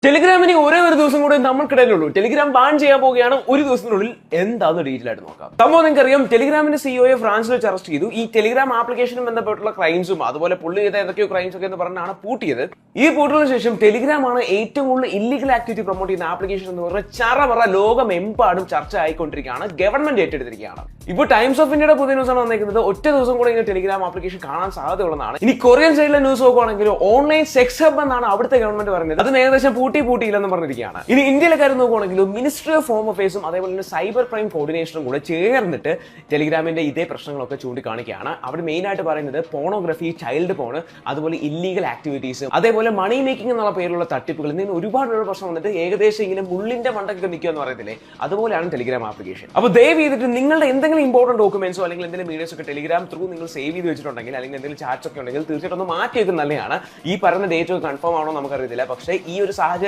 ടെലിഗ്രാമിന് ഒരേ ഒരു ദിവസം കൂടെ നമ്മൾക്കിടയിലുള്ളൂ. ടെലിഗ്രാം ബാൻ ചെയ്യാൻ പോവുകയാണ് ഒരു ദിവസത്തിനുള്ളിൽ. എന്താന്ന് ഡീറ്റെയിൽ ആയിട്ട് നോക്കാം. സംഭവം നിങ്ങൾക്കറിയാം, ടെലിഗ്രാമിന്റെ സിഇഒയെ ഫ്രാൻസിൽ വെച്ച് അറസ്റ്റ് ചെയ്തു. ഈ ടെലിഗ്രാം ആപ്ലിക്കേഷനും ബന്ധപ്പെട്ടുള്ള ക്രൈംസും അതുപോലെ പുള്ളി ചെയ്ത ഏതൊക്കെയോ ക്രൈംസ് ഒക്കെ എന്ന് പറഞ്ഞാണ് പൂട്ടിയത്. ഈ പൂട്ടലിന് ശേഷം ടെലിഗ്രാം ആണ് ഏറ്റവും കൂടുതൽ ഇല്ലീഗൽ ആക്ടിവിറ്റി പ്രൊമോട്ട് ചെയ്യുന്ന ആപ്ലിക്കേഷൻ എന്ന് പറഞ്ഞാൽ ചറവറ ലോകമെമ്പാടും ചർച്ച ആയിക്കൊണ്ടിരിക്കുകയാണ്. ഗവൺമെന്റ് ഏറ്റെടുത്തിരിക്കുകയാണ്. ഇപ്പോൾ ടൈംസ് ഓഫ് ഇന്ത്യയുടെ പുതിയ ന്യൂസാണ് വന്നിരിക്കുന്നത്. ഒറ്റ ദിവസം കൂടെ ഇങ്ങനെ ടെലിഗ്രാം ആപ്ലിക്കേഷൻ കാണാൻ സാധ്യതയുള്ളതാണ്. ഇനി കൊറിയൻ സൈഡിലെ ന്യൂസ് നോക്കുകയാണെങ്കിൽ ഓൺലൈൻ സെക്സ് ഹബ് എന്നാണ് അവിടുത്തെ ഗവൺമെന്റ് പറയുന്നത്. അതിന് ഏകദേശം പൂട്ടിയില്ലെന്ന് പറഞ്ഞിരിക്കുകയാണ്. ഇനി ഇന്ത്യയിലെ കാര്യം നോക്കുകയാണെങ്കിലും മിനിസ്ട്രി ഓഫ് ഹോം അഫയേഴ്സും അതേപോലെ തന്നെ സൈബർ ക്രൈം കോർഡിനേഷനും കൂടെ ചേർന്നിട്ട് ടെലിഗ്രാമിന്റെ ഇതേ പ്രശ്നങ്ങളൊക്കെ ചൂണ്ടിക്കാണിക്കുകയാണ്. അവിടെ മെയിൻ ആയിട്ട് പറയുന്നത് പോണോഗ്രഫി, ചൈൽഡ് പോൺ, അതുപോലെ ഇല്ലീഗൽ ആക്ടിവിറ്റീസ്, അതേപോലെ മണി മേക്കിംഗ് എന്നുള്ള പേരിലുള്ള തട്ടിപ്പുകൾ, ഇതിന് ഒരുപാട് പ്രശ്നം വന്നിട്ട് ഏകദേശം ഇങ്ങനെ മുള്ളിന്റെ മണ്ടൊക്കെ നിൽക്കുക എന്ന് പറയത്തില്ലേ, അതുപോലെയാണ് ടെലിഗ്രാം ആപ്ലിക്കേഷൻ. അപ്പോൾ ദയവ് ചെയ്തിട്ട് നിങ്ങളുടെ എന്തെങ്കിലും ഇമ്പോർട്ടന്റ് ഡോക്യുമെന്റ്സോ അല്ലെങ്കിൽ എന്തെങ്കിലും വീഡിയോസ് ഒക്കെ ടെലിഗ്രാം ത്രൂ നിങ്ങൾ സേവ് ചെയ്ത് വെച്ചിട്ടുണ്ടെങ്കിൽ അല്ലെങ്കിൽ എന്തെങ്കിലും ചാറ്റ്സ് ഒക്കെ ഉണ്ടെങ്കിൽ തീർച്ചയായിട്ടും ഒന്ന് മാറ്റിയൊക്കെ നല്ലതാണ്. ഈ പറയുന്ന ഡേറ്റ് ഒക്കെ കൺഫേം ആണോ നമുക്കറിയത്തില്ല. പക്ഷേ ഈ ഒരു സാഹചര്യം